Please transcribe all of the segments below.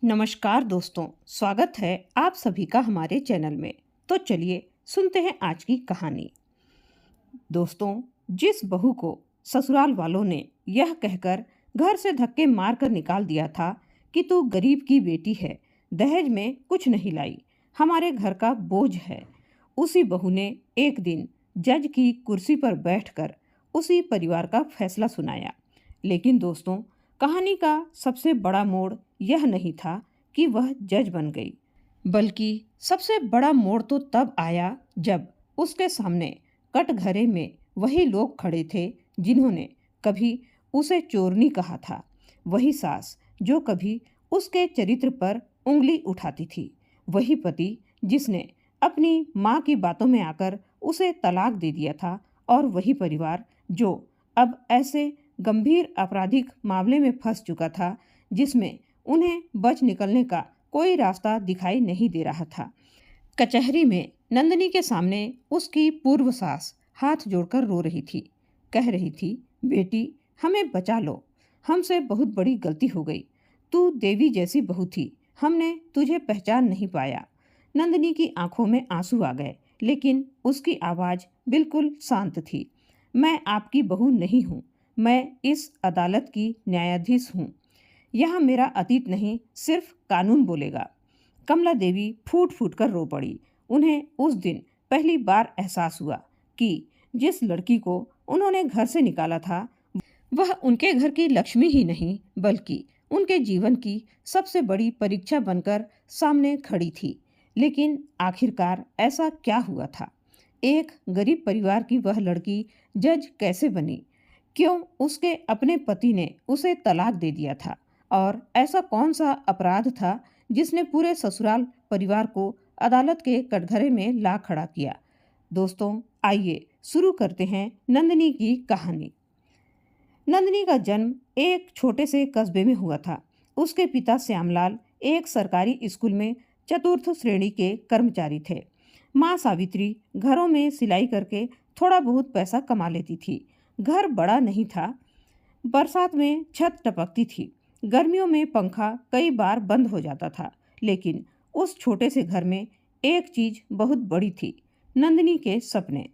नमस्कार दोस्तों, स्वागत है आप सभी का हमारे चैनल में। तो चलिए सुनते हैं आज की कहानी। दोस्तों, जिस बहू को ससुराल वालों ने यह कहकर घर से धक्के मारकर निकाल दिया था कि तू गरीब की बेटी है, दहेज में कुछ नहीं लाई, हमारे घर का बोझ है, उसी बहू ने एक दिन जज की कुर्सी पर बैठकर उसी परिवार का फैसला सुनाया। लेकिन दोस्तों, कहानी का सबसे बड़ा मोड़ यह नहीं था कि वह जज बन गई, बल्कि सबसे बड़ा मोड़ तो तब आया जब उसके सामने कटघरे में वही लोग खड़े थे जिन्होंने कभी उसे चोरनी कहा था, वही सास जो कभी उसके चरित्र पर उंगली उठाती थी, वही पति जिसने अपनी माँ की बातों में आकर उसे तलाक दे दिया था, और वही परिवार जो अब ऐसे गंभीर आपराधिक मामले में फंस चुका था जिसमें उन्हें बच निकलने का कोई रास्ता दिखाई नहीं दे रहा था। कचहरी में नंदिनी के सामने उसकी पूर्व सास हाथ जोड़कर रो रही थी, कह रही थी, बेटी हमें बचा लो, हमसे बहुत बड़ी गलती हो गई, तू देवी जैसी बहू थी, हमने तुझे पहचान नहीं पाया। नंदिनी की आंखों में आंसू आ गए, लेकिन उसकी आवाज बिल्कुल शांत थी। मैं आपकी बहू नहीं हूँ, मैं इस अदालत की न्यायाधीश हूँ। यह मेरा अतीत नहीं, सिर्फ कानून बोलेगा। कमला देवी फूट फूट कर रो पड़ी। उन्हें उस दिन पहली बार एहसास हुआ कि जिस लड़की को उन्होंने घर से निकाला था वह उनके घर की लक्ष्मी ही नहीं, बल्कि उनके जीवन की सबसे बड़ी परीक्षा बनकर सामने खड़ी थी। लेकिन आखिरकार ऐसा क्या हुआ था? एक गरीब परिवार की वह लड़की जज कैसे बनी? क्यों उसके अपने पति ने उसे तलाक दे दिया था? और ऐसा कौन सा अपराध था जिसने पूरे ससुराल परिवार को अदालत के कटघरे में ला खड़ा किया? दोस्तों, आइए शुरू करते हैं नंदिनी की कहानी। नंदिनी का जन्म एक छोटे से कस्बे में हुआ था। उसके पिता श्यामलाल एक सरकारी स्कूल में चतुर्थ श्रेणी के कर्मचारी थे। माँ सावित्री घरों में सिलाई करके थोड़ा बहुत पैसा कमा लेती थी। घर बड़ा नहीं था, बरसात में छत टपकती थी, गर्मियों में पंखा कई बार बंद हो जाता था, लेकिन उस छोटे से घर में एक चीज बहुत बड़ी थी, नंदिनी के सपने।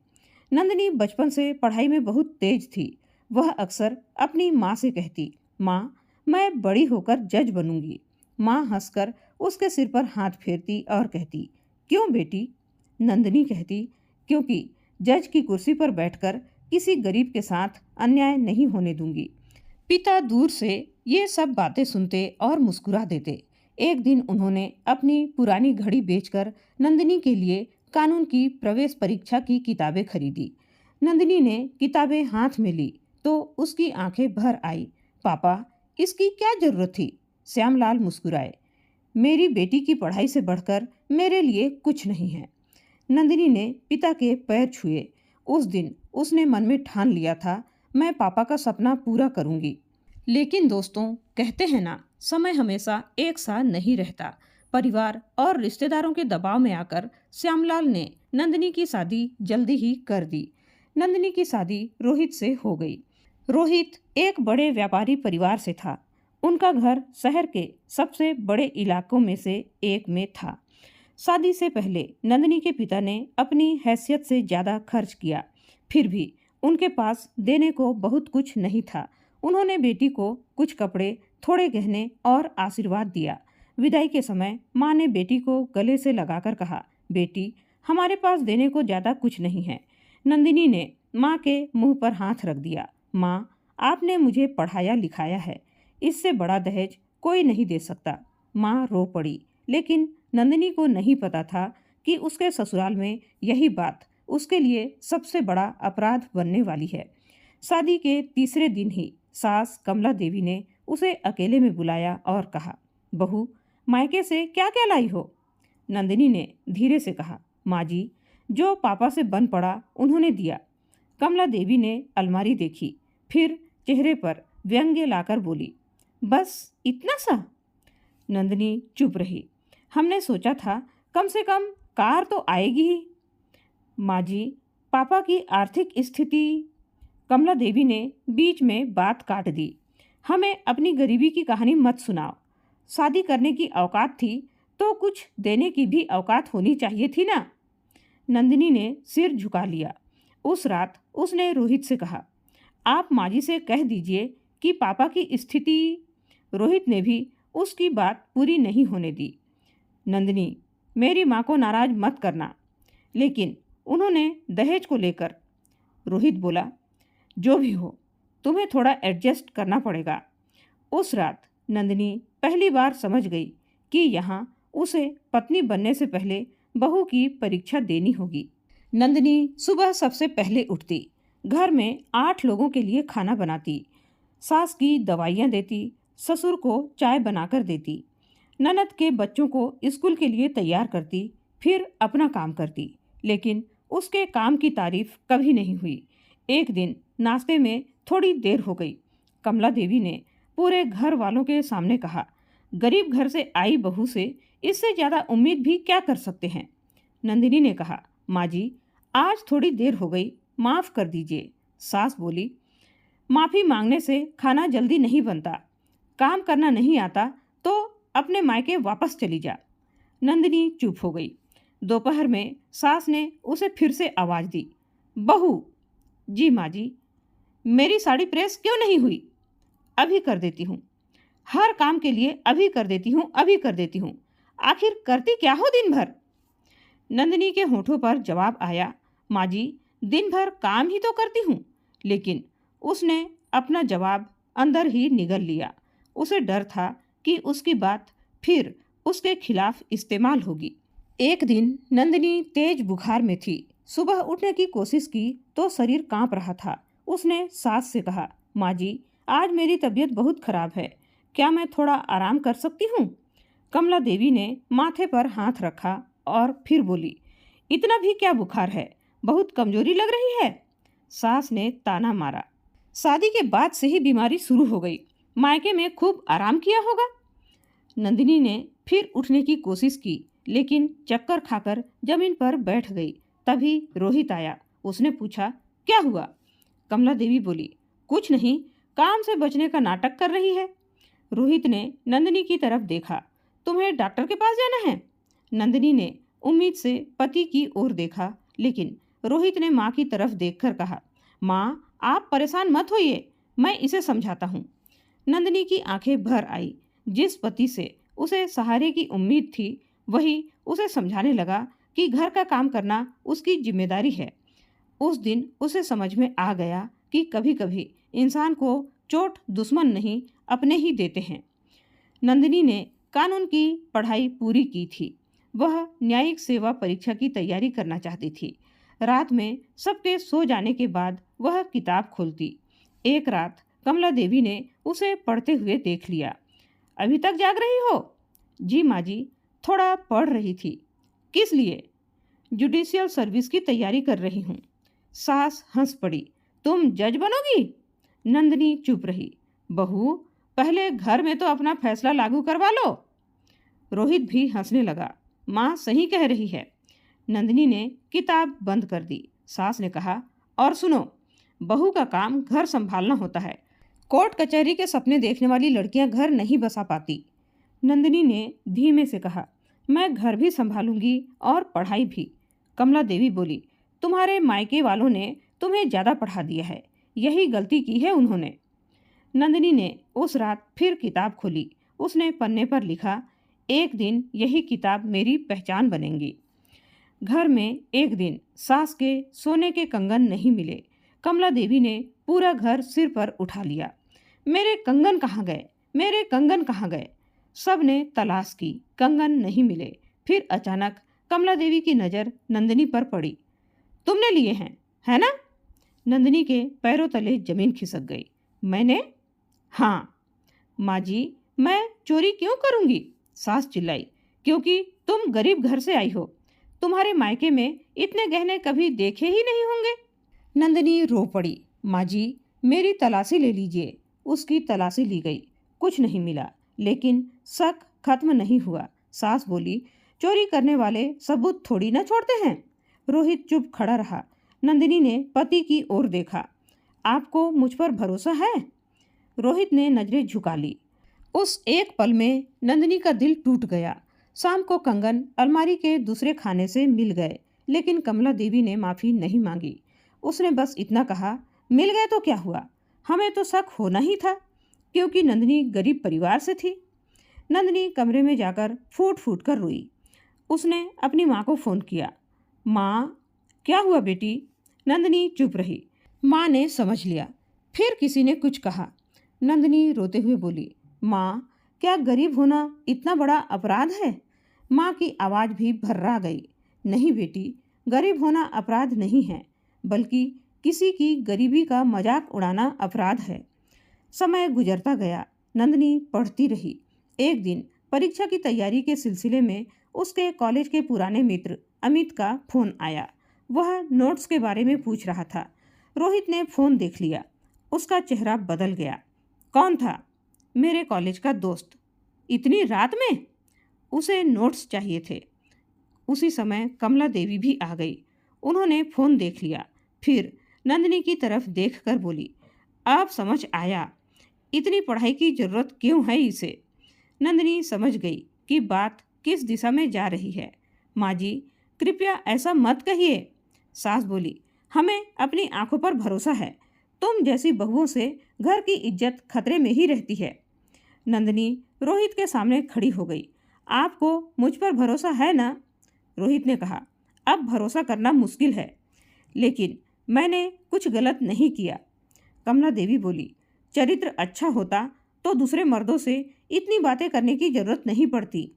नंदिनी बचपन से पढ़ाई में बहुत तेज थी। वह अक्सर अपनी माँ से कहती, माँ मैं बड़ी होकर जज बनूंगी। माँ हंसकर उसके सिर पर हाथ फेरती और कहती, क्यों बेटी? नंदिनी कहती, क्योंकि जज की कुर्सी पर बैठकर किसी गरीब के साथ अन्याय नहीं होने दूंगी। पिता दूर से ये सब बातें सुनते और मुस्कुरा देते। एक दिन उन्होंने अपनी पुरानी घड़ी बेचकर नंदिनी के लिए कानून की प्रवेश परीक्षा की किताबें खरीदी। नंदिनी ने किताबें हाथ में ली तो उसकी आंखें भर आई। पापा, इसकी क्या जरूरत थी? श्यामलाल मुस्कुराए। मेरी बेटी की पढ़ाई से बढ़कर मेरे लिए कुछ नहीं है। नंदिनी ने पिता के पैर छुए। उस दिन उसने मन में ठान लिया था, मैं पापा का सपना पूरा करूंगी। लेकिन दोस्तों, कहते हैं ना, समय हमेशा एक सा नहीं रहता। परिवार और रिश्तेदारों के दबाव में आकर श्यामलाल ने नंदिनी की शादी जल्दी ही कर दी। नंदिनी की शादी रोहित से हो गई। रोहित एक बड़े व्यापारी परिवार से था। उनका घर शहर के सबसे बड़े इलाकों में से एक में था। शादी से पहले नंदिनी के पिता ने अपनी हैसियत से ज़्यादा खर्च किया, फिर भी उनके पास देने को बहुत कुछ नहीं था। उन्होंने बेटी को कुछ कपड़े, थोड़े गहने और आशीर्वाद दिया। विदाई के समय माँ ने बेटी को गले से लगाकर कहा, बेटी हमारे पास देने को ज़्यादा कुछ नहीं है। नंदिनी ने माँ के मुंह पर हाथ रख दिया। माँ, आपने मुझे पढ़ाया लिखाया है, इससे बड़ा दहेज कोई नहीं दे सकता। माँ रो पड़ी, लेकिन नंदिनी को नहीं पता था कि उसके ससुराल में यही बात उसके लिए सबसे बड़ा अपराध बनने वाली है। शादी के तीसरे दिन ही सास कमला देवी ने उसे अकेले में बुलाया और कहा, बहू मायके से क्या क्या लाई हो? नंदिनी ने धीरे से कहा, माँ जी, जो पापा से बन पड़ा उन्होंने दिया। कमला देवी ने अलमारी देखी, फिर चेहरे पर व्यंग्य लाकर बोली, बस इतना सा? नंदिनी चुप रही। हमने सोचा था कम से कम कार तो आएगी ही। माँ जी, पापा की आर्थिक स्थिति। कमला देवी ने बीच में बात काट दी। हमें अपनी गरीबी की कहानी मत सुनाओ। शादी करने की औकात थी तो कुछ देने की भी औकात होनी चाहिए थी ना। नंदिनी ने सिर झुका लिया। उस रात उसने रोहित से कहा, आप माँ जी से कह दीजिए कि पापा की स्थिति। रोहित ने भी उसकी बात पूरी नहीं होने दी। नंदिनी, मेरी माँ को नाराज मत करना, लेकिन उन्होंने दहेज को लेकर। रोहित बोला, जो भी हो, तुम्हें थोड़ा एडजस्ट करना पड़ेगा। उस रात नंदिनी पहली बार समझ गई कि यहाँ उसे पत्नी बनने से पहले बहू की परीक्षा देनी होगी। नंदिनी सुबह सबसे पहले उठती, घर में 8 लोगों के लिए खाना बनाती, सास की दवाइयाँ देती, ससुर को चाय बनाकर देती, ननद के बच्चों को स्कूल के लिए तैयार करती, फिर अपना काम करती। लेकिन उसके काम की तारीफ कभी नहीं हुई। एक दिन नाश्ते में थोड़ी देर हो गई। कमला देवी ने पूरे घर वालों के सामने कहा, गरीब घर से आई बहू से इससे ज़्यादा उम्मीद भी क्या कर सकते हैं। नंदिनी ने कहा, माँ जी, आज थोड़ी देर हो गई, माफ़ कर दीजिए। सास बोली, माफ़ी मांगने से खाना जल्दी नहीं बनता, काम करना नहीं आता तो अपने मायके वापस चली जा। नंदिनी चुप हो गई। दोपहर में सास ने उसे फिर से आवाज़ दी, बहू। जी माँ जी। मेरी साड़ी प्रेस क्यों नहीं हुई? अभी कर देती हूँ। हर काम के लिए अभी कर देती हूँ, अभी कर देती हूँ। आखिर करती क्या हो दिन भर? नंदिनी के होठों पर जवाब आया, माँ जी, दिन भर काम ही तो करती हूँ। लेकिन उसने अपना जवाब अंदर ही निगल लिया। उसे डर था कि उसकी बात फिर उसके खिलाफ इस्तेमाल होगी। एक दिन नंदिनी तेज बुखार में थी। सुबह उठने की कोशिश की तो शरीर कांप रहा था। उसने सास से कहा, माँ जी, आज मेरी तबीयत बहुत खराब है, क्या मैं थोड़ा आराम कर सकती हूँ? कमला देवी ने माथे पर हाथ रखा और फिर बोली, इतना भी क्या बुखार है, बहुत कमजोरी लग रही है। सास ने ताना मारा, शादी के बाद से ही बीमारी शुरू हो गई, मायके में खूब आराम किया होगा। नंदिनी ने फिर उठने की कोशिश की, लेकिन चक्कर खाकर जमीन पर बैठ गई। तभी रोहित आया। उसने पूछा, क्या हुआ? कमला देवी बोली, कुछ नहीं, काम से बचने का नाटक कर रही है। रोहित ने नंदिनी की तरफ देखा, तुम्हें डॉक्टर के पास जाना है? नंदिनी ने उम्मीद से पति की ओर देखा, लेकिन रोहित ने माँ की तरफ देखकर कहा, माँ, आप परेशान मत होइए, मैं इसे समझाता हूँ। नंदिनी की आंखें भर आई। जिस पति से उसे सहारे की उम्मीद थी, वही उसे समझाने लगा कि घर का काम करना उसकी जिम्मेदारी है। उस दिन उसे समझ में आ गया कि कभी कभी इंसान को चोट दुश्मन नहीं, अपने ही देते हैं। नंदिनी ने कानून की पढ़ाई पूरी की थी। वह न्यायिक सेवा परीक्षा की तैयारी करना चाहती थी। रात में सबके सो जाने के बाद वह किताब खोलती। एक रात कमला देवी ने उसे पढ़ते हुए देख लिया। अभी तक जाग रही हो? जी माँ जी, थोड़ा पढ़ रही थी। किस लिए? जुडिशियल सर्विस की तैयारी कर रही हूँ। सास हंस पड़ी, तुम जज बनोगी? नंदिनी चुप रही। बहू, पहले घर में तो अपना फैसला लागू करवा लो। रोहित भी हंसने लगा, माँ सही कह रही है। नंदिनी ने किताब बंद कर दी। सास ने कहा, और सुनो, बहू का काम घर संभालना होता है। कोर्ट कचहरी के सपने देखने वाली लड़कियां घर नहीं बसा पाती। नंदिनी ने धीमे से कहा, मैं घर भी संभालूंगी और पढ़ाई भी। कमला देवी बोली, तुम्हारे मायके वालों ने तुम्हें ज़्यादा पढ़ा दिया है, यही गलती की है उन्होंने। नंदिनी ने उस रात फिर किताब खोली। उसने पन्ने पर लिखा, एक दिन यही किताब मेरी पहचान बनेंगी। घर में एक दिन सास के सोने के कंगन नहीं मिले। कमला देवी ने पूरा घर सिर पर उठा लिया। मेरे कंगन कहाँ गए? मेरे कंगन कहाँ गए? सब ने तलाश की, कंगन नहीं मिले। फिर अचानक कमला देवी की नज़र नंदिनी पर पड़ी। तुमने लिए हैं, है ना? नंदिनी के पैरों तले जमीन खिसक गई। मैंने? हाँ। माँ जी, मैं चोरी क्यों करूँगी? सास चिल्लाई, क्योंकि तुम गरीब घर से आई हो। तुम्हारे मायके में इतने गहने कभी देखे ही नहीं होंगे। नंदिनी रो पड़ी। माँ जी, मेरी तलाशी ले लीजिए। उसकी तलाशी ली गई, कुछ नहीं मिला, लेकिन शक खत्म नहीं हुआ। सास बोली, चोरी करने वाले सबूत थोड़ी ना छोड़ते हैं। रोहित चुप खड़ा रहा। नंदिनी ने पति की ओर देखा। आपको मुझ पर भरोसा है? रोहित ने नजरें झुका ली। उस एक पल में नंदिनी का दिल टूट गया। शाम को कंगन अलमारी के दूसरे खाने से मिल गए, लेकिन कमला देवी ने माफी नहीं मांगी। उसने बस इतना कहा, मिल गए तो क्या हुआ, हमें तो शक होना ही था, क्योंकि नंदिनी गरीब परिवार से थी। नंदिनी कमरे में जाकर फूट फूट कर रोई। उसने अपनी माँ को फोन किया। माँ, क्या हुआ बेटी? नंदिनी चुप रही। माँ ने समझ लिया। फिर किसी ने कुछ कहा। नंदिनी रोते हुए बोली, माँ, क्या गरीब होना इतना बड़ा अपराध है? माँ की आवाज़ भी भर्रा गई। नहीं बेटी, गरीब होना अपराध नहीं है, बल्कि किसी की गरीबी का मजाक उड़ाना अपराध है। समय गुजरता गया। नंदिनी पढ़ती रही। एक दिन परीक्षा की तैयारी के सिलसिले में उसके कॉलेज के पुराने मित्र अमित का फोन आया। वह नोट्स के बारे में पूछ रहा था। रोहित ने फोन देख लिया। उसका चेहरा बदल गया। कौन था? मेरे कॉलेज का दोस्त। इतनी रात में? उसे नोट्स चाहिए थे। उसी समय कमला देवी भी आ गई। उन्होंने फोन देख लिया, फिर नंदिनी की तरफ देखकर बोली, अब समझ आया इतनी पढ़ाई की जरूरत क्यों है इसे। नंदिनी समझ गई कि बात किस दिशा में जा रही है। माँ जी, कृपया ऐसा मत कहिए। सास बोली, हमें अपनी आंखों पर भरोसा है। तुम जैसी बहुओं से घर की इज्जत खतरे में ही रहती है। नंदिनी रोहित के सामने खड़ी हो गई। आपको मुझ पर भरोसा है ना? रोहित ने कहा, अब भरोसा करना मुश्किल है, लेकिन मैंने कुछ गलत नहीं किया। कमला देवी बोली, चरित्र अच्छा होता तो दूसरे मर्दों से इतनी बातें करने की जरूरत नहीं पड़ती।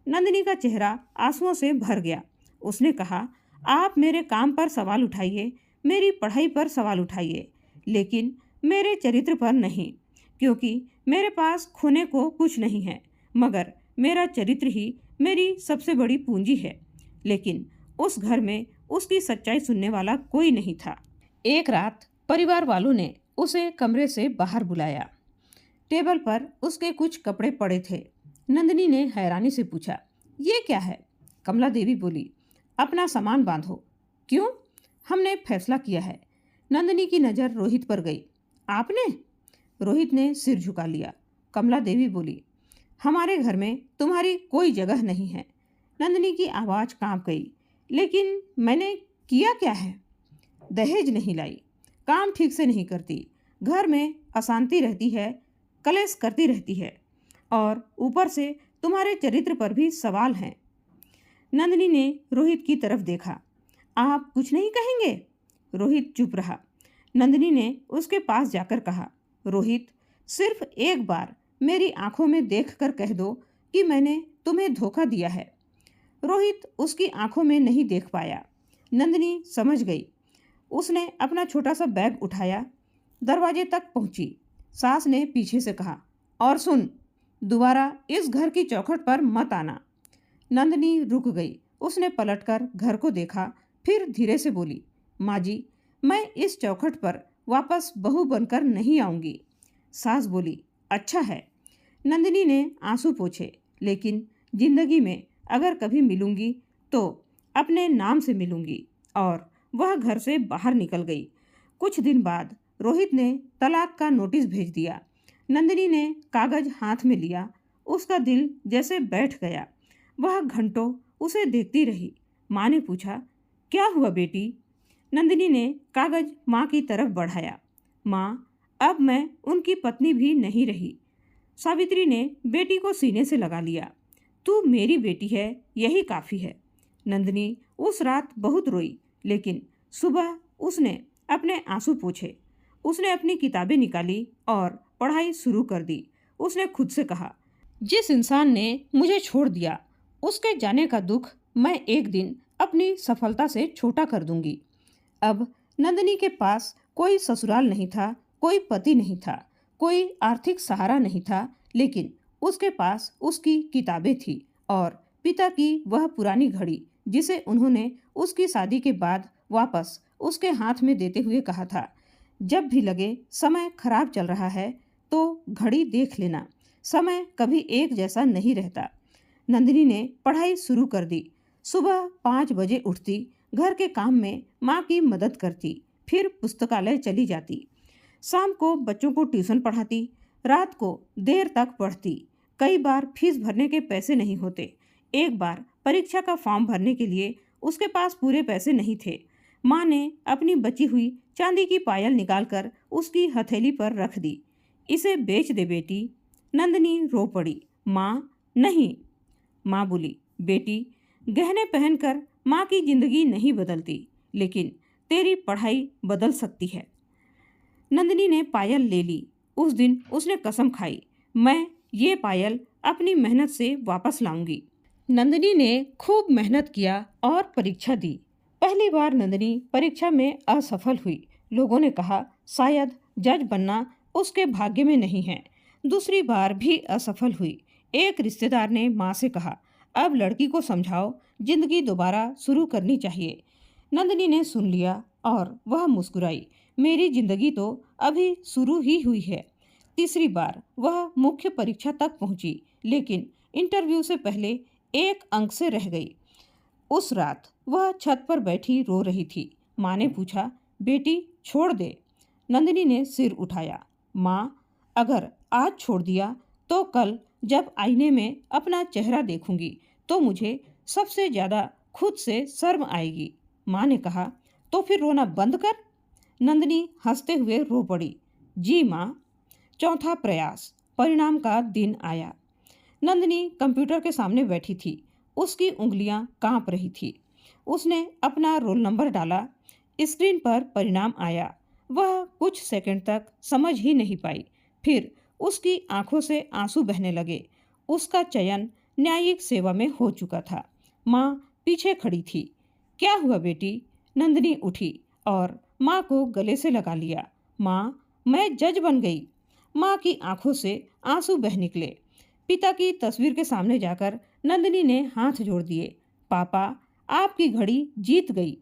नंदिनी का चेहरा आंसुओं से भर गया। उसने कहा, आप मेरे काम पर सवाल उठाइए, मेरी पढ़ाई पर सवाल उठाइए, लेकिन मेरे चरित्र पर नहीं, क्योंकि मेरे पास खोने को कुछ नहीं है, मगर मेरा चरित्र ही मेरी सबसे बड़ी पूंजी है। लेकिन उस घर में उसकी सच्चाई सुनने वाला कोई नहीं था। एक रात परिवार वालों ने उसे कमरे से बाहर बुलाया। टेबल पर उसके कुछ कपड़े पड़े थे। नंदिनी ने हैरानी से पूछा, ये क्या है? कमला देवी बोली, अपना सामान बांधो। क्यों? हमने फैसला किया है। नंदिनी की नज़र रोहित पर गई। आपने? रोहित ने सिर झुका लिया। कमला देवी बोली, हमारे घर में तुम्हारी कोई जगह नहीं है। नंदिनी की आवाज़ कांप गई। लेकिन मैंने किया क्या है? दहेज नहीं लाई, काम ठीक से नहीं करती, घर में अशांति रहती है, कलेश करती रहती है, और ऊपर से तुम्हारे चरित्र पर भी सवाल हैं। नंदिनी ने रोहित की तरफ देखा। आप कुछ नहीं कहेंगे? रोहित चुप रहा। नंदिनी ने उसके पास जाकर कहा, रोहित, सिर्फ एक बार मेरी आंखों में देखकर कह दो कि मैंने तुम्हें धोखा दिया है। रोहित उसकी आंखों में नहीं देख पाया। नंदिनी समझ गई। उसने अपना छोटा सा बैग उठाया, दरवाजे तक पहुंची। सास ने पीछे से कहा, और सुन, दोबारा इस घर की चौखट पर मत आना। नंदिनी रुक गई। उसने पलटकर घर को देखा, फिर धीरे से बोली, माँ जी, मैं इस चौखट पर वापस बहू बनकर नहीं आऊंगी। सास बोली, अच्छा है। नंदिनी ने आंसू पोंछे, लेकिन जिंदगी में अगर कभी मिलूंगी तो अपने नाम से मिलूंगी। और वह घर से बाहर निकल गई। कुछ दिन बाद रोहित ने तलाक का नोटिस भेज दिया। नंदिनी ने कागज हाथ में लिया। उसका दिल जैसे बैठ गया। वह घंटों उसे देखती रही। माँ ने पूछा, क्या हुआ बेटी? नंदिनी ने कागज माँ की तरफ बढ़ाया। माँ, अब मैं उनकी पत्नी भी नहीं रही। सावित्री ने बेटी को सीने से लगा लिया। तू मेरी बेटी है, यही काफ़ी है। नंदिनी उस रात बहुत रोई, लेकिन सुबह उसने अपने आंसू पोंछे। उसने अपनी किताबें निकाली और पढ़ाई शुरू कर दी। उसने खुद से कहा, जिस इंसान ने मुझे छोड़ दिया, उसके जाने का दुख मैं एक दिन अपनी सफलता से छोटा कर दूंगी। अब नंदिनी के पास कोई ससुराल नहीं था, कोई पति नहीं था, कोई आर्थिक सहारा नहीं था, लेकिन उसके पास उसकी किताबें थी और पिता की वह पुरानी घड़ी, जिसे उन्होंने उसकी शादी के बाद वापस उसके हाथ में देते हुए कहा था, जब भी लगे समय खराब चल रहा है तो घड़ी देख लेना, समय कभी एक जैसा नहीं रहता। नंदिनी ने पढ़ाई शुरू कर दी। सुबह 5 बजे उठती, घर के काम में माँ की मदद करती, फिर पुस्तकालय चली जाती। शाम को बच्चों को ट्यूशन पढ़ाती। रात को देर तक पढ़ती। कई बार फीस भरने के पैसे नहीं होते। एक बार परीक्षा का फॉर्म भरने के लिए उसके पास पूरे पैसे नहीं थे। माँ ने अपनी बची हुई चांदी की पायल निकालकर उसकी हथेली पर रख दी। इसे बेच दे बेटी। नंदिनी रो पड़ी। माँ नहीं। माँ बोली, बेटी, गहने पहनकर माँ की जिंदगी नहीं बदलती, लेकिन तेरी पढ़ाई बदल सकती है। नंदिनी ने पायल ले ली। उस दिन उसने कसम खाई, मैं ये पायल अपनी मेहनत से वापस लाऊंगी। नंदिनी ने खूब मेहनत किया और परीक्षा दी। पहली बार नंदिनी परीक्षा में असफल हुई। लोगों ने कहा शायद जज बनना उसके भाग्य में नहीं है। दूसरी बार भी असफल हुई। एक रिश्तेदार ने माँ से कहा, अब लड़की को समझाओ, जिंदगी दोबारा शुरू करनी चाहिए। नंदिनी ने सुन लिया और वह मुस्कुराई, मेरी जिंदगी तो अभी शुरू ही हुई है। तीसरी बार वह मुख्य परीक्षा तक पहुंची, लेकिन इंटरव्यू से पहले एक अंक से रह गई। उस रात वह छत पर बैठी रो रही थी। माँ ने पूछा, बेटी छोड़ दे। नंदिनी ने सिर उठाया। माँ, अगर आज छोड़ दिया तो कल जब आईने में अपना चेहरा देखूंगी तो मुझे सबसे ज्यादा खुद से शर्म आएगी। माँ ने कहा, तो फिर रोना बंद कर। नंदिनी हंसते हुए रो पड़ी। जी माँ। चौथा प्रयास। परिणाम का दिन आया। नंदिनी कंप्यूटर के सामने बैठी थी। उसकी उंगलियां कांप रही थी। उसने अपना रोल नंबर डाला। स्क्रीन पर परिणाम आया। वह कुछ सेकंड तक समझ ही नहीं पाई। फिर उसकी आंखों से आंसू बहने लगे। उसका चयन न्यायिक सेवा में हो चुका था। माँ पीछे खड़ी थी। क्या हुआ बेटी? नंदिनी उठी और माँ को गले से लगा लिया। माँ, मैं जज बन गई। माँ की आंखों से आंसू बह निकले। पिता की तस्वीर के सामने जाकर नंदिनी ने हाथ जोड़ दिए। पापा, आपकी घड़ी जीत गई।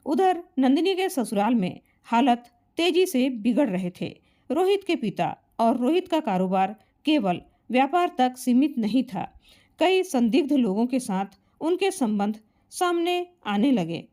उधर नंदिनी के ससुराल में हालत तेजी से बिगड़ रहे थे। रोहित के पिता और रोहित का कारोबार केवल व्यापार तक सीमित नहीं था। कई संदिग्ध लोगों के साथ उनके संबंध सामने आने लगे।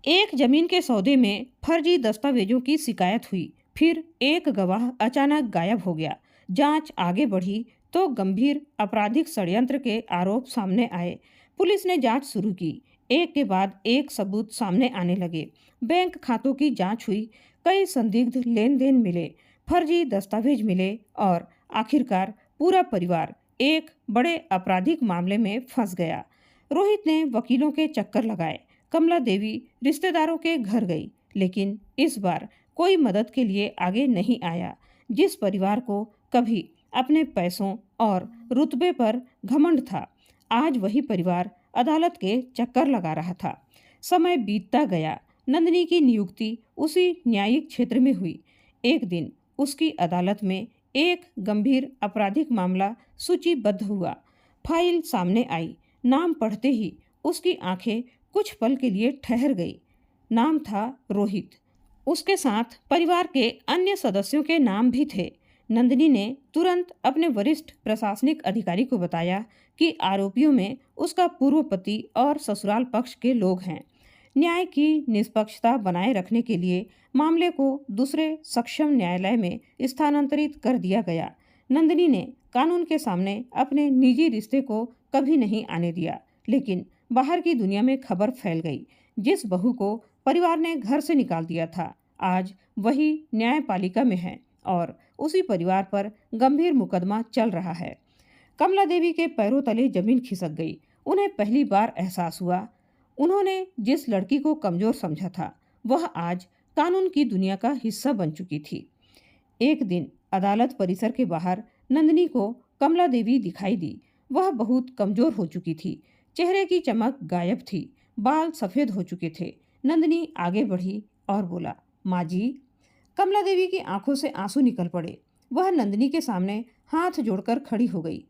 एक जमीन के सौदे में फर्जी दस्तावेजों की शिकायत हुई। फिर एक गवाह अचानक गायब हो गया। जांच आगे बढ़ी तो गंभीर आपराधिक षड्यंत्र के आरोप सामने आए। पुलिस ने जांच शुरू की। एक के बाद एक सबूत सामने आने लगे। बैंक खातों की जांच हुई। कई संदिग्ध लेन देन मिले, फर्जी दस्तावेज मिले और आखिरकार पूरा परिवार एक बड़े आपराधिक मामले में फंस गया। रोहित ने वकीलों के चक्कर लगाए। कमला देवी रिश्तेदारों के घर गई, लेकिन इस बार कोई मदद के लिए आगे नहीं आया। जिस परिवार को कभी अपने पैसों और रुतबे पर घमंड था, आज वही परिवार अदालत के चक्कर लगा रहा था। समय बीतता गया। नंदिनी की नियुक्ति उसी न्यायिक क्षेत्र में हुई। एक दिन उसकी अदालत में एक गंभीर आपराधिक मामला सूचीबद्ध हुआ। फाइल सामने आई। नाम पढ़ते ही उसकी आंखें कुछ पल के लिए ठहर गई। नाम था रोहित। उसके साथ परिवार के अन्य सदस्यों के नाम भी थे। नंदिनी ने तुरंत अपने वरिष्ठ प्रशासनिक अधिकारी को बताया कि आरोपियों में उसका पूर्व पति और ससुराल पक्ष के लोग हैं। न्याय की निष्पक्षता बनाए रखने के लिए मामले को दूसरे सक्षम न्यायालय में स्थानांतरित कर दिया गया। नंदिनी ने कानून के सामने अपने निजी रिश्ते को कभी नहीं आने दिया, लेकिन बाहर की दुनिया में खबर फैल गई। जिस बहू को परिवार ने घर से निकाल दिया था, आज वही न्यायपालिका में है और उसी परिवार पर गंभीर मुकदमा चल रहा है। कमला देवी के पैरों तले जमीन खिसक गई। उन्हें पहली बार एहसास हुआ, उन्होंने जिस लड़की को कमजोर समझा था, वह आज कानून की दुनिया का हिस्सा बन चुकी थी। एक दिन अदालत परिसर के बाहर नंदिनी को कमला देवी दिखाई दी। वह बहुत कमजोर हो चुकी थी। चेहरे की चमक गायब थी। बाल सफेद हो चुके थे। नंदिनी आगे बढ़ी और बोला, माँ जी। कमला देवी की आंखों से आंसू निकल पड़े। वह नंदिनी के सामने हाथ जोड़कर खड़ी हो गई।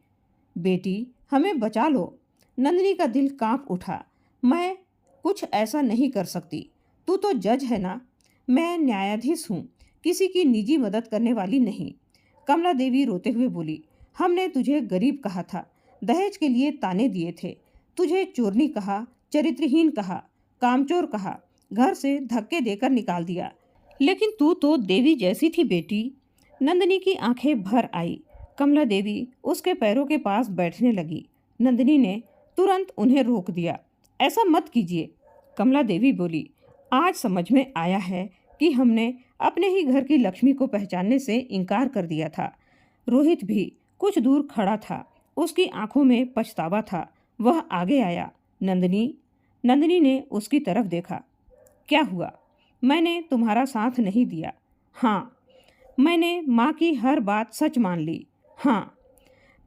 बेटी, हमें बचा लो। नंदिनी का दिल कांप उठा। मैं कुछ ऐसा नहीं कर सकती। तू तो जज है ना, मैं न्यायाधीश हूँ, किसी की निजी मदद करने वाली नहीं। कमला देवी रोते हुए बोली, हमने तुझे गरीब कहा था, दहेज के लिए ताने दिए थे, तुझे चोरनी कहा, चरित्रहीन कहा, कामचोर कहा, घर से धक्के देकर निकाल दिया, लेकिन तू तो देवी जैसी थी बेटी। नंदिनी की आंखें भर आई। कमला देवी उसके पैरों के पास बैठने लगी। नंदिनी ने तुरंत उन्हें रोक दिया। ऐसा मत कीजिए, कमला देवी बोली। आज समझ में आया है कि हमने अपने ही घर की लक्ष्मी को पहचानने से इनकार कर दिया था। रोहित भी कुछ दूर खड़ा था, उसकी आंखों में पछतावा था। वह आगे आया। नंदिनी नंदिनी ने उसकी तरफ देखा। क्या हुआ? मैंने तुम्हारा साथ नहीं दिया। हाँ, मैंने माँ की हर बात सच मान ली। हाँ,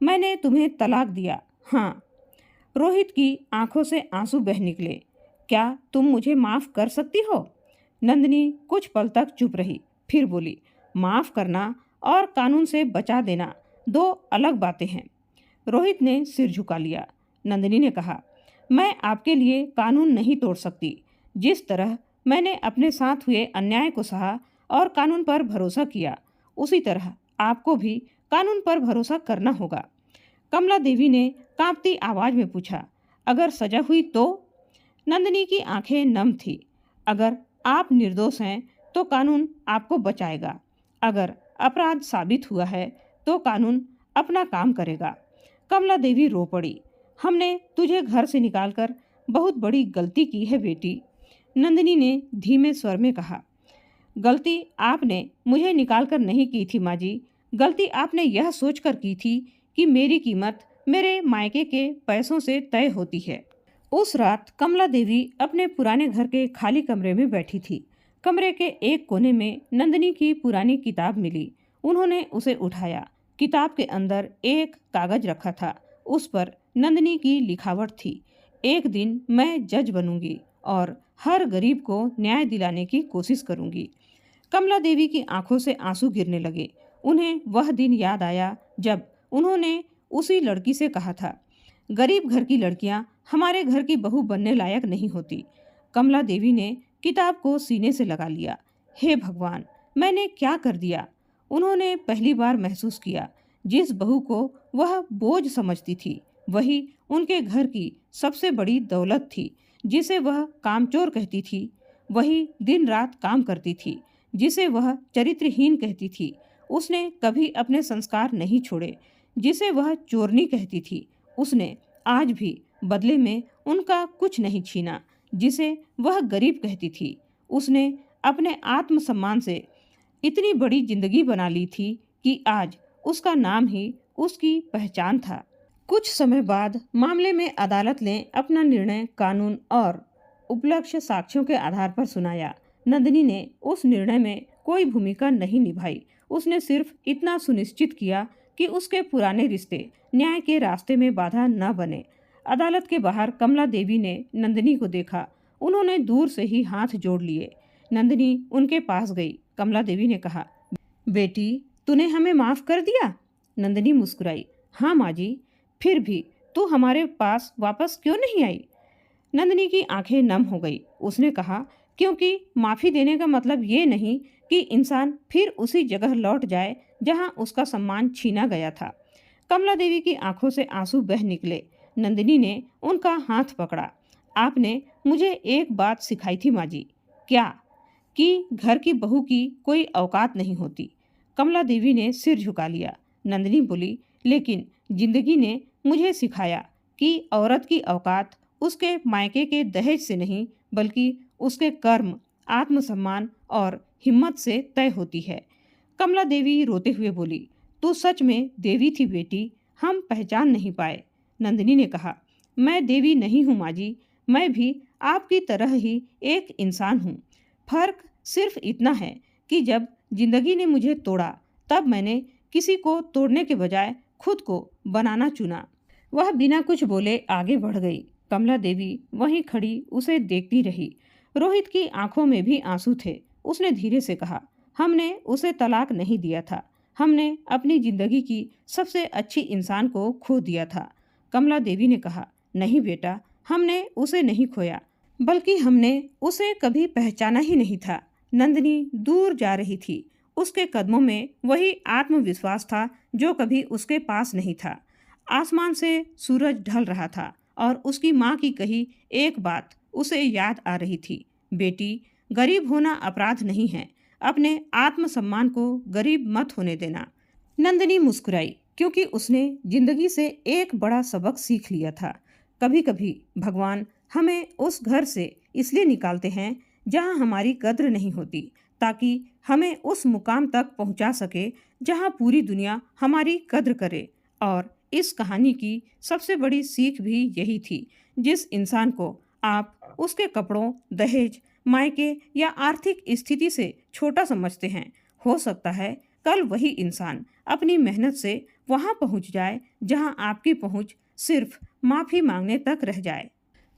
मैंने तुम्हें तलाक दिया। हाँ। रोहित की आंखों से आंसू बह निकले। क्या तुम मुझे माफ कर सकती हो? नंदिनी कुछ पल तक चुप रही, फिर बोली, माफ करना और कानून से बचा देना दो अलग बातें हैं। रोहित ने सिर झुका लिया। नंदिनी ने कहा, मैं आपके लिए कानून नहीं तोड़ सकती। जिस तरह मैंने अपने साथ हुए अन्याय को सहा और कानून पर भरोसा किया, उसी तरह आपको भी कानून पर भरोसा करना होगा। कमला देवी ने कांपती आवाज में पूछा, अगर सजा हुई तो? नंदिनी की आंखें नम थी। अगर आप निर्दोष हैं तो कानून आपको बचाएगा। अगर अपराध साबित हुआ है तो कानून अपना काम करेगा। कमला देवी रो पड़ी। हमने तुझे घर से निकालकर बहुत बड़ी गलती की है बेटी, नंदिनी ने धीमे स्वर में कहा। गलती आपने मुझे निकालकर नहीं की थी माँ जी। गलती आपने यह सोचकर की थी कि मेरी कीमत मेरे मायके के पैसों से तय होती है। उस रात कमला देवी अपने पुराने घर के खाली कमरे में बैठी थी। कमरे के एक कोने में नंदिनी की पुरानी किताब मिली। उन्होंने उसे उठाया। किताब के अंदर एक कागज रखा था। उस पर नंदिनी की लिखावट थी, एक दिन मैं जज बनूंगी और हर गरीब को न्याय दिलाने की कोशिश करूंगी। कमला देवी की आंखों से आंसू गिरने लगे। उन्हें वह दिन याद आया जब उन्होंने उसी लड़की से कहा था, गरीब घर की लड़कियां हमारे घर की बहू बनने लायक नहीं होती। कमला देवी ने किताब को सीने से लगा लिया। हे भगवान, मैंने क्या कर दिया? उन्होंने पहली बार महसूस किया, जिस बहू को वह बोझ समझती थी, वही उनके घर की सबसे बड़ी दौलत थी। जिसे वह कामचोर कहती थी, वही दिन रात काम करती थी। जिसे वह चरित्रहीन कहती थी, उसने कभी अपने संस्कार नहीं छोड़े। जिसे वह चोरनी कहती थी, उसने आज भी बदले में उनका कुछ नहीं छीना। जिसे वह गरीब कहती थी, उसने अपने आत्मसम्मान से इतनी बड़ी जिंदगी बना ली थी कि आज उसका नाम ही उसकी पहचान था। कुछ समय बाद मामले में अदालत ने अपना निर्णय कानून और उपलक्ष्य साक्ष्यों के आधार पर सुनाया। नंदिनी ने उस निर्णय में कोई भूमिका नहीं निभाई। उसने सिर्फ इतना सुनिश्चित किया कि उसके पुराने रिश्ते न्याय के रास्ते में बाधा न बने। अदालत के बाहर कमला देवी ने नंदिनी को देखा। उन्होंने दूर से ही हाथ जोड़ लिए। नंदिनी उनके पास गई। कमला देवी ने कहा, बेटी, तूने हमें माफ कर दिया? नंदिनी मुस्कुराई। हाँ माँ जी। फिर भी तू हमारे पास वापस क्यों नहीं आई? नंदिनी की आंखें नम हो गई। उसने कहा, क्योंकि माफी देने का मतलब ये नहीं कि इंसान फिर उसी जगह लौट जाए जहां उसका सम्मान छीना गया था। कमला देवी की आंखों से आंसू बह निकले। नंदिनी ने उनका हाथ पकड़ा। आपने मुझे एक बात सिखाई थी माँ जी। क्या? कि घर की बहू की कोई औकात नहीं होती। कमला देवी ने सिर झुका लिया। नंदिनी बोली, लेकिन जिंदगी ने मुझे सिखाया कि औरत की औकात उसके मायके के दहेज से नहीं, बल्कि उसके कर्म, आत्मसम्मान और हिम्मत से तय होती है। कमला देवी रोते हुए बोली, तू सच में देवी थी बेटी, हम पहचान नहीं पाए। नंदिनी ने कहा, मैं देवी नहीं हूँ माँ जी, मैं भी आपकी तरह ही एक इंसान हूँ। फर्क सिर्फ इतना है कि जब जिंदगी ने मुझे तोड़ा, तब मैंने किसी को तोड़ने के बजाय खुद को बनाना चुना। वह बिना कुछ बोले आगे बढ़ गई। कमला देवी वहीं खड़ी उसे देखती रही। रोहित की आंखों में भी आंसू थे। उसने धीरे से कहा, हमने उसे तलाक नहीं दिया था, हमने अपनी जिंदगी की सबसे अच्छी इंसान को खो दिया था। कमला देवी ने कहा, नहीं बेटा, हमने उसे नहीं खोया, बल्कि हमने उसे कभी पहचाना ही नहीं था। नंदिनी दूर जा रही थी। उसके कदमों में वही आत्मविश्वास था जो कभी उसके पास नहीं था। आसमान से सूरज ढल रहा था और उसकी माँ की कही एक बात उसे याद आ रही थी, बेटी, गरीब होना अपराध नहीं है, अपने आत्मसम्मान को गरीब मत होने देना। नंदिनी मुस्कुराई। क्योंकि उसने जिंदगी से एक बड़ा सबक सीख लिया था। कभी कभी भगवान हमें उस घर से इसलिए निकालते हैं जहां हमारी कद्र नहीं होती, ताकि हमें उस मुकाम तक पहुंचा सके जहां पूरी दुनिया हमारी कद्र करे। और इस कहानी की सबसे बड़ी सीख भी यही थी। जिस इंसान को आप उसके कपड़ों, दहेज, मायके या आर्थिक स्थिति से छोटा समझते हैं, हो सकता है कल वही इंसान अपनी मेहनत से वहां पहुंच जाए जहां आपकी पहुंच सिर्फ माफी मांगने तक रह जाए।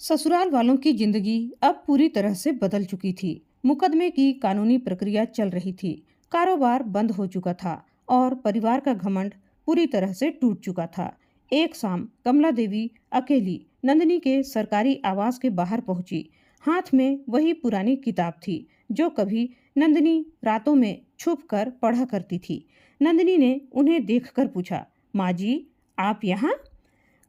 ससुराल वालों की जिंदगी अब पूरी तरह से बदल चुकी थी। मुकदमे की कानूनी प्रक्रिया चल रही थी, कारोबार बंद हो चुका था और परिवार का घमंड पूरी तरह से टूट चुका था। एक शाम कमला देवी अकेली नंदिनी के सरकारी आवास के बाहर पहुंची। हाथ में वही पुरानी किताब थी जो कभी नंदिनी रातों में छुप कर पढ़ा करती थी। नंदिनी ने उन्हें देखकर पूछा, माँ जी, आप यहाँ?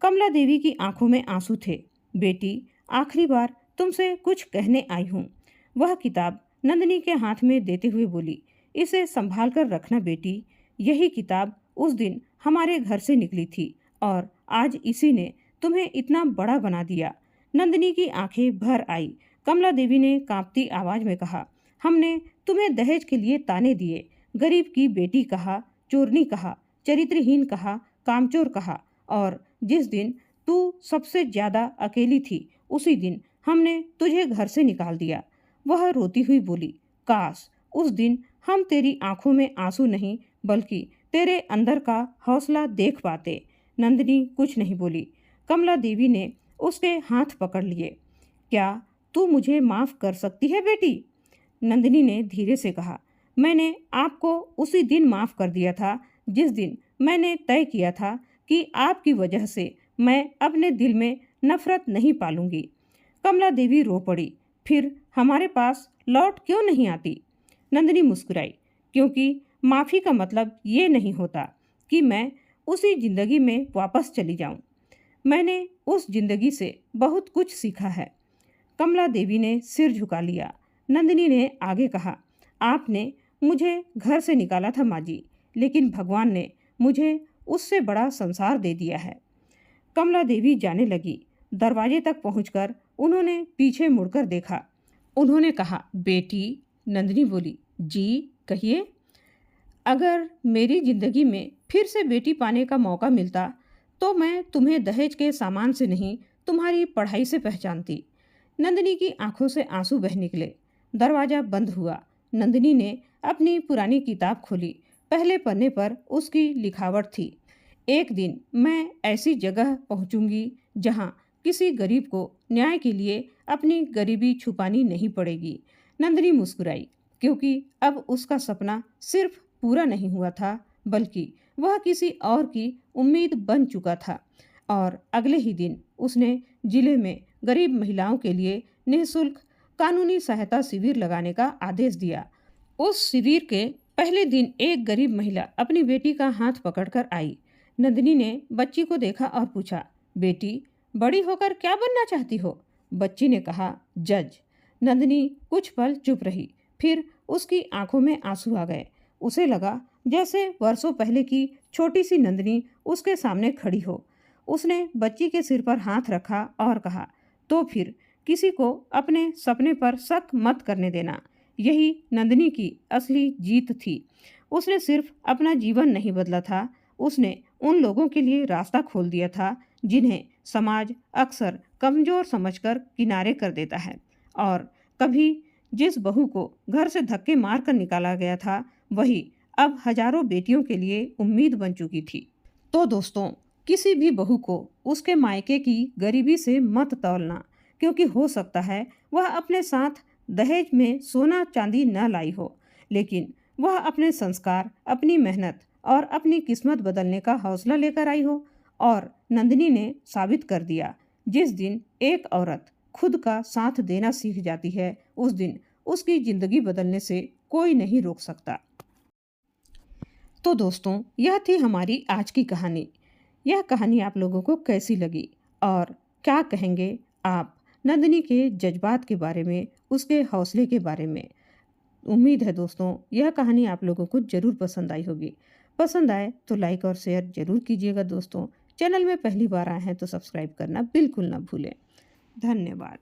कमला देवी की आंखों में आंसू थे। बेटी, आखिरी बार तुमसे कुछ कहने आई हूँ। वह किताब नंदिनी के हाथ में देते हुए बोली, इसे संभाल कर रखना बेटी। यही किताब उस दिन हमारे घर से निकली थी और आज इसी ने तुम्हें इतना बड़ा बना दिया। नंदिनी की आंखें भर आई। कमला देवी ने कांपती आवाज में कहा, हमने तुम्हें दहेज के लिए ताने दिए, गरीब की बेटी कहा, चोरनी कहा, चरित्रहीन कहा, कामचोर कहा, और जिस दिन तू सबसे ज्यादा अकेली थी उसी दिन हमने तुझे घर से निकाल दिया। वह रोती हुई बोली, काश उस दिन हम तेरी आंखों में आंसू नहीं बल्कि तेरे अंदर का हौसला देख पाते। नंदिनी कुछ नहीं बोली। कमला देवी ने उसके हाथ पकड़ लिए। क्या तू मुझे माफ कर सकती है बेटी? नंदिनी ने धीरे से कहा, मैंने आपको उसी दिन माफ कर दिया था जिस दिन मैंने तय किया था कि आपकी वजह से मैं अपने दिल में नफरत नहीं पालूंगी। कमला देवी रो पड़ी। फिर हमारे पास लौट क्यों नहीं आती? नंदिनी मुस्कुराई, क्योंकि माफी का मतलब ये नहीं होता कि मैं उसी जिंदगी में वापस चली जाऊं। मैंने उस जिंदगी से बहुत कुछ सीखा है। कमला देवी ने सिर झुका लिया। नंदिनी ने आगे कहा, आपने मुझे घर से निकाला था माँ जी, लेकिन भगवान ने मुझे उससे बड़ा संसार दे दिया है। कमला देवी जाने लगी। दरवाजे तक पहुंचकर उन्होंने पीछे मुड़कर देखा। उन्होंने कहा, बेटी। नंदिनी बोली, जी कहिए। अगर मेरी जिंदगी में फिर से बेटी पाने का मौका मिलता तो मैं तुम्हें दहेज के सामान से नहीं, तुम्हारी पढ़ाई से पहचानती। नंदिनी की आंखों से आंसू बह निकले। दरवाजा बंद हुआ। नंदिनी ने अपनी पुरानी किताब खोली। पहले पन्ने पर उसकी लिखावट थी, एक दिन मैं ऐसी जगह पहुंचूंगी जहां किसी गरीब को न्याय के लिए अपनी गरीबी छुपानी नहीं पड़ेगी। नंदिनी मुस्कुराई, क्योंकि अब उसका सपना सिर्फ पूरा नहीं हुआ था बल्कि वह किसी और की उम्मीद बन चुका था। और अगले ही दिन उसने जिले में गरीब महिलाओं के लिए निःशुल्क कानूनी सहायता शिविर लगाने का आदेश दिया। उस शिविर के पहले दिन एक गरीब महिला अपनी बेटी का हाथ पकड़कर आई। नंदिनी ने बच्ची को देखा और पूछा, बेटी, बड़ी होकर क्या बनना चाहती हो? बच्ची ने कहा, जज। नंदिनी कुछ पल चुप रही। फिर उसकी आंखों में आंसू आ गए। उसे लगा जैसे वर्षों पहले की छोटी सी नंदिनी उसके सामने खड़ी हो। उसने बच्ची के सिर पर हाथ रखा और कहा, तो फिर किसी को अपने सपने पर शक मत करने देना। यही नंदिनी की असली जीत थी। उसने सिर्फ अपना जीवन नहीं बदला था, उसने उन लोगों के लिए रास्ता खोल दिया था जिन्हें समाज अक्सर कमजोर समझकर किनारे कर देता है। और कभी जिस बहू को घर से धक्के मार कर निकाला गया था, वही अब हजारों बेटियों के लिए उम्मीद बन चुकी थी। तो दोस्तों, किसी भी बहू को उसके मायके की गरीबी से मत तौलना, क्योंकि हो सकता है वह अपने साथ दहेज में सोना चांदी न लाई हो, लेकिन वह अपने संस्कार, अपनी मेहनत और अपनी किस्मत बदलने का हौसला लेकर आई हो। और नंदिनी ने साबित कर दिया, जिस दिन एक औरत खुद का साथ देना सीख जाती है, उस दिन उसकी जिंदगी बदलने से कोई नहीं रोक सकता। तो दोस्तों, यह थी हमारी आज की कहानी। यह कहानी आप लोगों को कैसी लगी और क्या कहेंगे आप नंदिनी के जज्बात के बारे में, उसके हौसले के बारे में? उम्मीद है दोस्तों यह कहानी आप लोगों को जरूर पसंद आई होगी। पसंद आए तो लाइक और शेयर जरूर कीजिएगा दोस्तों। चैनल में पहली बार आए हैं तो सब्सक्राइब करना बिल्कुल ना भूलें। धन्यवाद।